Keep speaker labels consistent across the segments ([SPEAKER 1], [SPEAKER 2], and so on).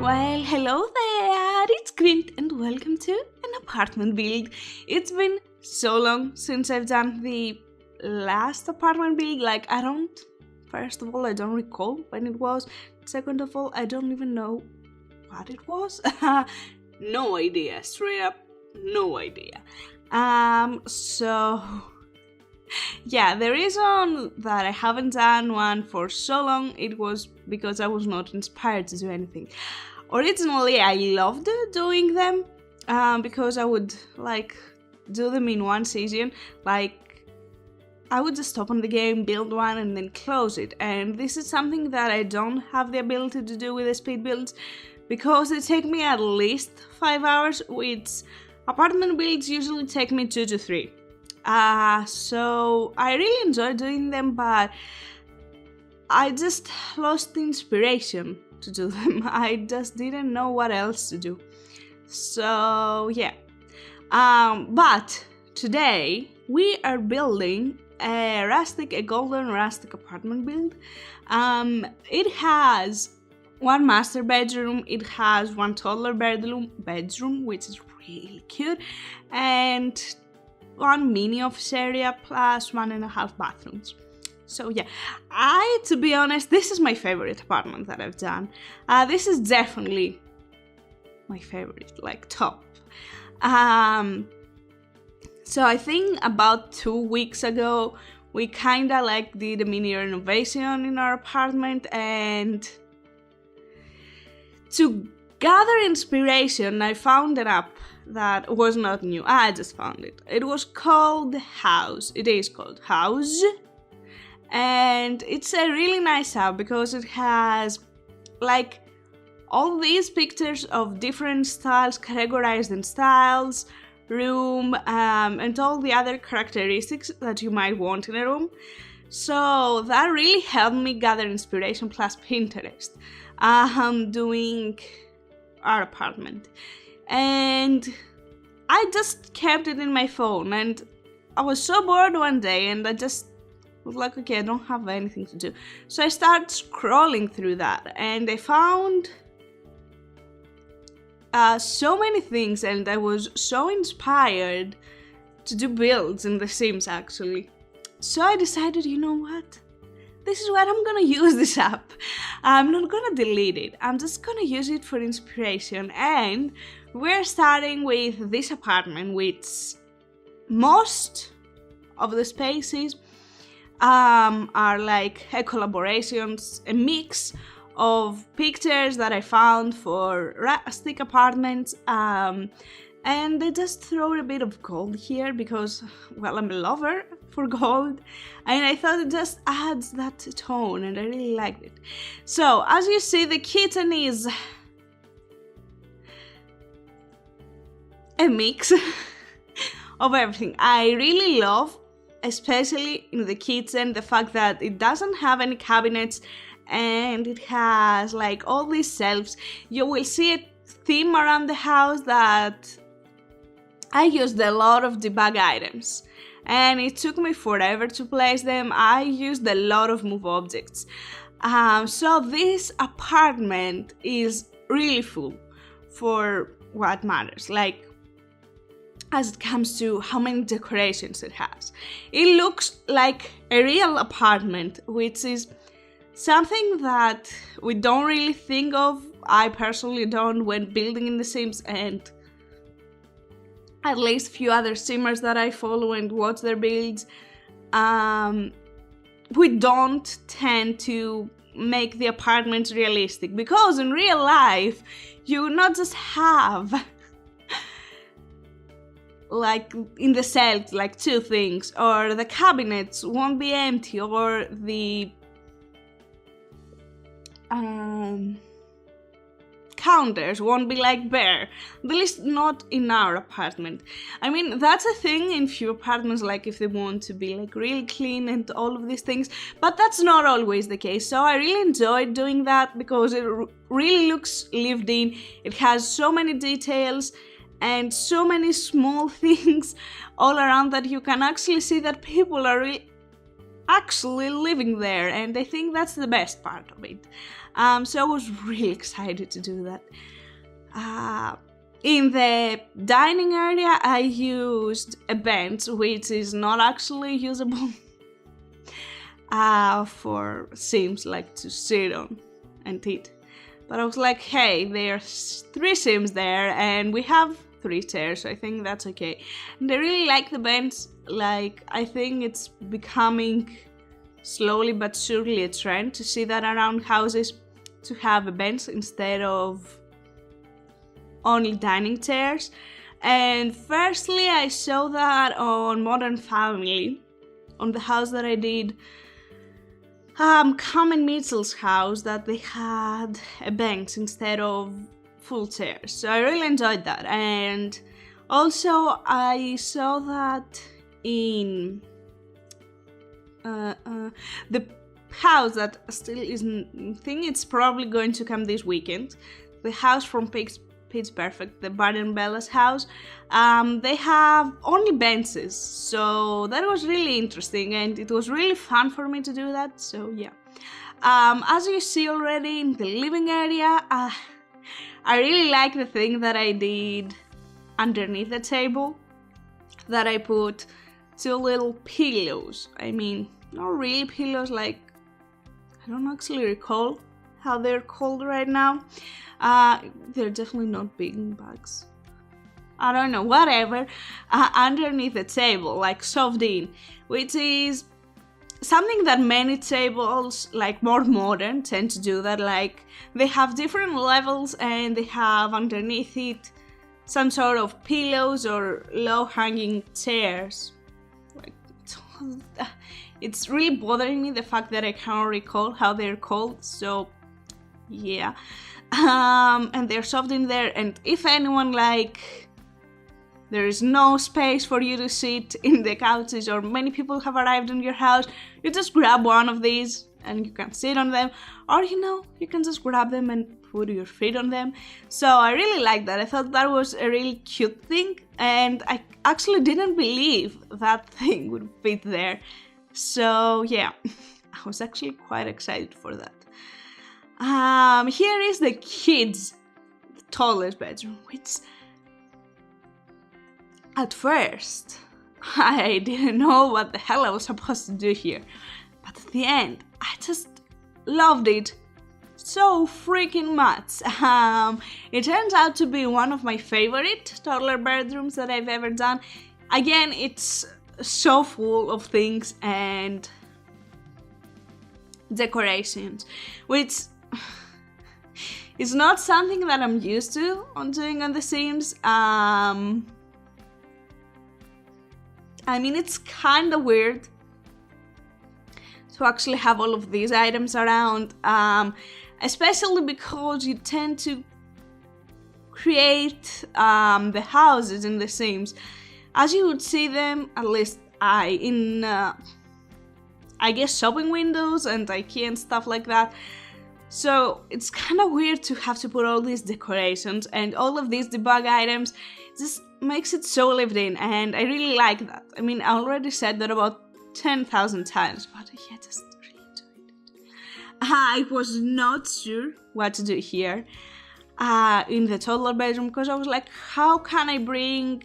[SPEAKER 1] Well, hello there, it's Kriint and welcome to an apartment build. It's been so long since I've done the last apartment build, first of all, I don't recall when it was. Second of all, I don't even know what it was. No idea, straight up, no idea. Yeah, the reason that I haven't done one for so long, it was because I was not inspired to do anything. Originally, I loved doing them because I would do them in one season. I would just open the game, build one, and then close it. And this is something that I don't have the ability to do with the speed builds because they take me at least 5 hours, which apartment builds usually take me 2 to 3. So I really enjoy doing them, but I just lost the inspiration to do them. I just didn't know what else to do. So yeah. But today we are building a golden rustic apartment build. It has one master bedroom, it has one toddler bedroom, which is really cute, and one mini office area plus 1.5 bathrooms. So yeah, to be honest, this is my favorite apartment that I've done. This is definitely my favorite, top. So I think about 2 weeks ago, we kinda did a mini renovation in our apartment, and to gather inspiration, I found an app that was not new. I just found it. It was called House. It is called House. And it's a really nice app because it has all these pictures of different styles categorized in styles, room, and all the other characteristics that you might want in a room. So that really helped me gather inspiration, plus Pinterest, doing our apartment. And I just kept it in my phone, and I was so bored one day, and I just was like, okay, I don't have anything to do. So I started scrolling through that, and I found so many things, and I was so inspired to do builds in The Sims, actually. So I decided, you know what? This is what I'm gonna use this app. I'm not gonna delete it. I'm just gonna use it for inspiration. And we're starting with this apartment, which most of the spaces are collaborations, a mix of pictures that I found for rustic apartments. And they just throw a bit of gold here because, well, I'm a lover for gold, and I thought it just adds that tone, and I really liked it. So, as you see, the kitchen is a mix of everything. I really love, especially in the kitchen, the fact that it doesn't have any cabinets, and it has all these shelves. You will see a theme around the house that I used a lot of debug items, and it took me forever to place them. I used a lot of move objects. So this apartment is really full for what matters, as it comes to how many decorations it has. It looks like a real apartment, which is something that we don't really think of. I personally don't when building in The Sims, and at least a few other simmers that I follow and watch their builds, we don't tend to make the apartments realistic, because in real life you would not just have in the shelves 2 things, or the cabinets won't be empty, or the counters won't be bare. At least not in our apartment. I mean, that's a thing in few apartments, if they want to be really clean and all of these things, but that's not always the case. So I really enjoyed doing that because it really looks lived in. It has so many details and so many small things all around that you can actually see that people are actually living there, and I think that's the best part of it. So I was really excited to do that. In the dining area, I used a bench, which is not actually usable for Sims, like to sit on and eat. But I was like, hey, there's 3 Sims there, and we have 3 chairs, so I think that's okay. And I really like the bench. Like, I think it's becoming slowly but surely a trend to see that around houses, to have a bench instead of only dining chairs. And firstly, I saw that on Modern Family, on the house that I did, Cam and Mitchell's house, that they had a bench instead of full chairs. So I really enjoyed that. And also I saw that in the house that still isn't, I think it's probably going to come this weekend, the house from Pitch Perfect, the Bart and Bella's house. They have only benches, so that was really interesting, and it was really fun for me to do that. So yeah, as you see already in the living area, I really like the thing that I did underneath the table, that I put 2 little pillows. I mean, not really pillows, like, I don't actually recall how they're called right now. They're definitely not big bags. I don't know, whatever. Underneath the table, like shoved in, which is something that many tables, like more modern, tend to do that. Like, they have different levels and they have underneath it some sort of pillows or low-hanging chairs. Like, it's really bothering me, the fact that I cannot recall how they're called, so yeah. And they're shoved in there, and if anyone, like, there is no space for you to sit in the couches, or many people have arrived in your house, you just grab one of these and you can sit on them, or you can just grab them and put your feet on them. So I really like that. I thought that was a really cute thing, and I actually didn't believe that thing would fit there. So yeah, I was actually quite excited for that. Here is the kids' toddler's bedroom, which at first I didn't know what the hell I was supposed to do here, but at the end I just loved it so freaking much. It turns out to be one of my favorite toddler bedrooms that I've ever done. Again, it's so full of things and decorations, which is not something that I'm used to doing on The Sims. I mean, it's kind of weird to actually have all of these items around, especially because you tend to create the houses in The Sims as you would see them, at least in I guess shopping windows and IKEA and stuff like that. So it's kind of weird to have to put all these decorations and all of these debug items. It just makes it so lived in, and I really like that. I mean, I already said that about 10,000 times, but yeah, just really enjoyed it. I was not sure what to do here in the toddler bedroom, because I was like, how can I bring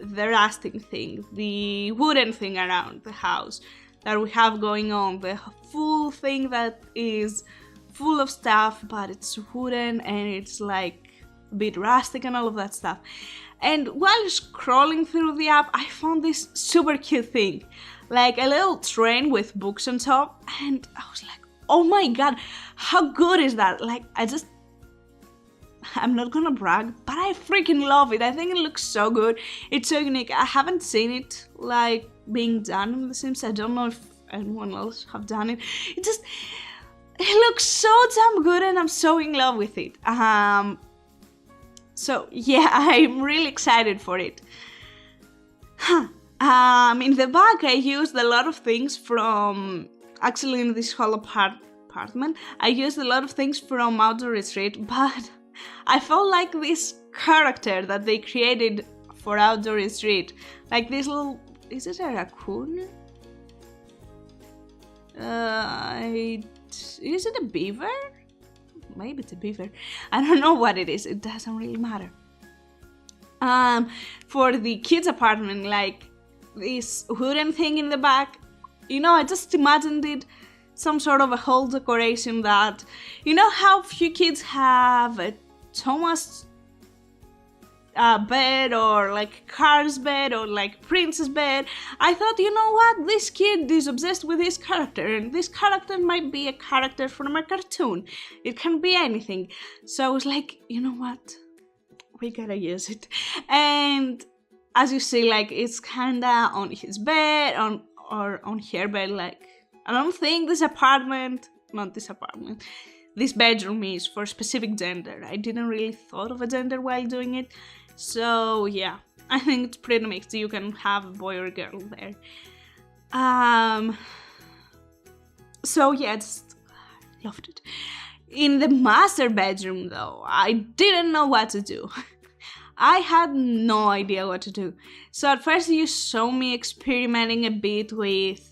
[SPEAKER 1] the rustic thing, the wooden thing around the house that we have going on, the full thing that is full of stuff, but it's wooden and it's like a bit rustic and all of that stuff. And while scrolling through the app, I found this super cute thing, like a little train with books on top, and I was like, oh my god, how good is that? Like, I'm not gonna brag, but I freaking love it. I think it looks so good. It's so unique. I haven't seen it like being done in The Sims. I don't know if anyone else have done it. It looks so damn good, and I'm so in love with it. So yeah, I'm really excited for it. In the back, I used a lot of things from, actually in this whole apartment, I used a lot of things from Outdoor Retreat, but I felt like this character that they created for Outdoor Retreat, like this little, is it a raccoon? Is it a beaver? Maybe it's a beaver. I don't know what it is. It doesn't really matter. For the kids' apartment, like this wooden thing in the back, I just imagined it some sort of a whole decoration that, how few kids have a Thomas bed or like Carl's bed or like Prince's bed. I thought, what, this kid is obsessed with this character, and this character might be a character from a cartoon. It can be anything. So I was like, what, we gotta use it. And as you see, like, it's kinda on his bed, or on her bed. Like, I don't think this bedroom is for a specific gender. I didn't really thought of a gender while doing it. So yeah, I think it's pretty mixed. You can have a boy or a girl there. So yeah, just loved it. In the master bedroom though, I didn't know what to do. I had no idea what to do. So at first you saw me experimenting a bit with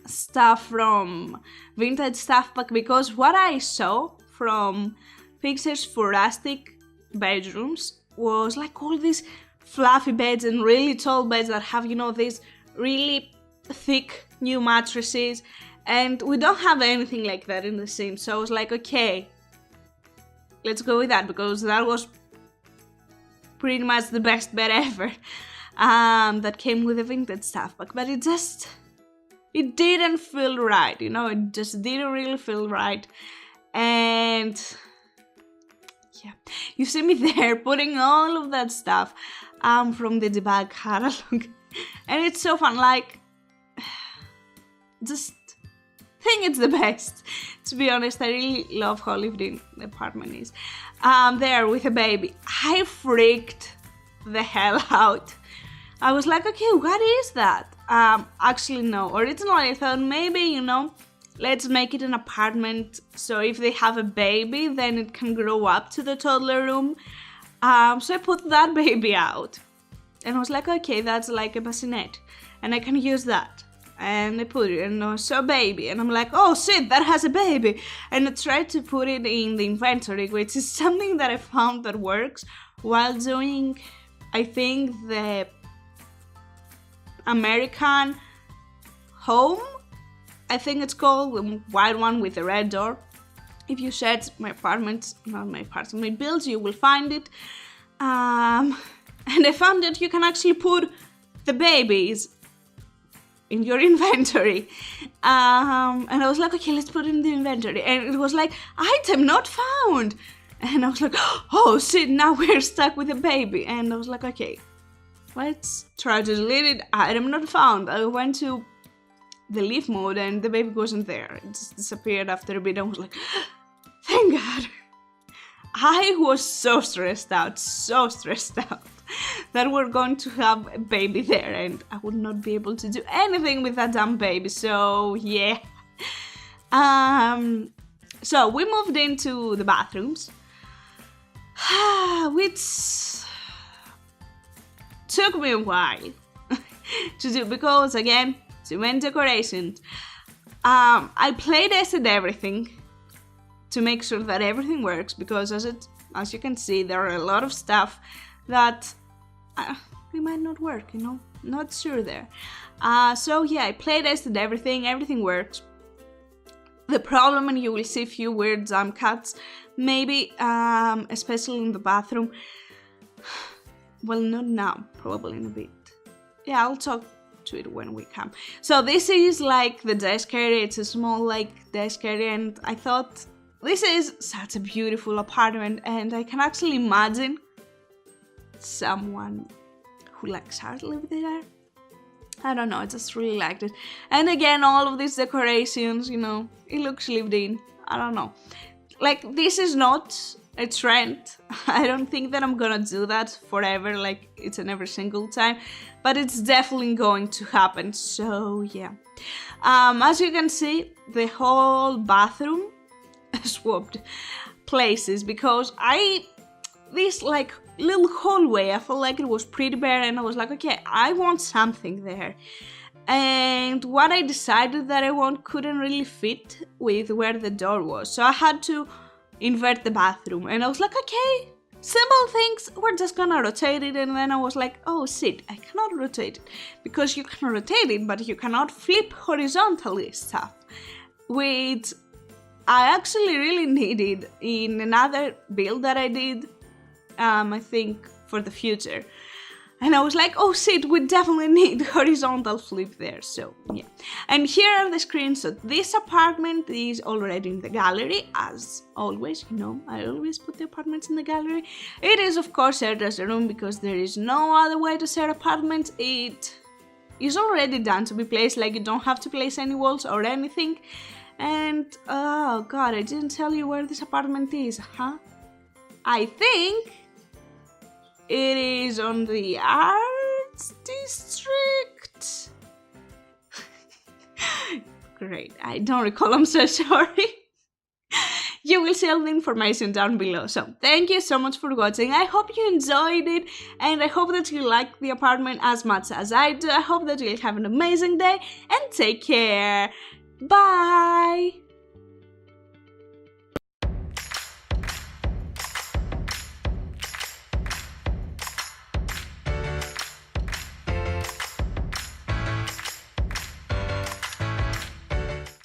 [SPEAKER 1] stuff from vintage stuff, but because what I saw from pictures for Rustic bedrooms was like all these fluffy beds and really tall beds that have, these really thick new mattresses, and we don't have anything like that in the Sims. So I was like, okay, let's go with that, because that was pretty much the best bed ever that came with the vintage stuff. But it didn't feel right, it just didn't really feel right. And yeah, you see me there putting all of that stuff from the debug catalog. And it's so fun, like, just think it's the best. To be honest, I really love how lived in the apartment is. There with a baby. I freaked the hell out. I was like, okay, what is that? Actually, no. Originally, I thought maybe, let's make it an apartment. So if they have a baby, then it can grow up to the toddler room. So I put that baby out. And I was like, okay, that's like a bassinet. And I can use that. And I put it, and I saw a baby. And I'm like, oh shit, that has a baby. And I tried to put it in the inventory, which is something that I found that works while doing, I think, the American Home, I think it's called, the white one with the red door. If you search my builds, you will find it. And I found that you can actually put the babies in your inventory. And I was like, okay, let's put it in the inventory. And it was like, item not found. And I was like, oh shit, now we're stuck with a baby. And I was like, okay, let's try to delete it. Item not found. I went to the leave mode and the baby wasn't there. It just disappeared after a bit. I was like, thank God. I was so stressed out that we're going to have a baby there and I would not be able to do anything with that damn baby. So yeah. So we moved into the bathrooms, which took me a while to do, because again, too many decorations. I play tested everything to make sure that everything works, because as you can see, there are a lot of stuff that we might not work, not sure there. So yeah, I play tested everything works. The problem, and you will see a few weird jump cuts, maybe, especially in the bathroom. Well, not now, probably in a bit. Yeah, I'll talk to it when we come. So this is like the desk area. It's a small like desk area, and I thought this is such a beautiful apartment, and I can actually imagine someone who likes art live there. I don't know, I just really liked it. And again, all of these decorations, it looks lived in. I don't know. Like, this is not a trend. I don't think that I'm gonna do that forever, like it's in every single time, but it's definitely going to happen. So yeah. As you can see, the whole bathroom swapped places, because this like little hallway. I felt like it was pretty bare, and I was like, okay, I want something there. And what I decided that I want couldn't really fit with where the door was, so I had to invert the bathroom. And I was like, okay, simple things, we're just gonna rotate it. And then I was like, oh shit, I cannot rotate it, because you can rotate it but you cannot flip horizontally stuff, which I actually really needed in another build that I did, I think for the future. And I was like, oh shit, we definitely need horizontal flip there, so yeah. And here are the screenshots. This apartment is already in the gallery, as always, you know, I always put the apartments in the gallery. It is of course shared as a room because there is no other way to share apartments. It is already done to be placed, like you don't have to place any walls or anything. And, oh god, I didn't tell you where this apartment is, huh? I think it is on the Arts District. Great, I don't recall, I'm so sorry. You will see all the information down below. So thank you so much for watching. I hope you enjoyed it, and I hope that you like the apartment as much as I do. I hope that you'll have an amazing day, and take care. Bye!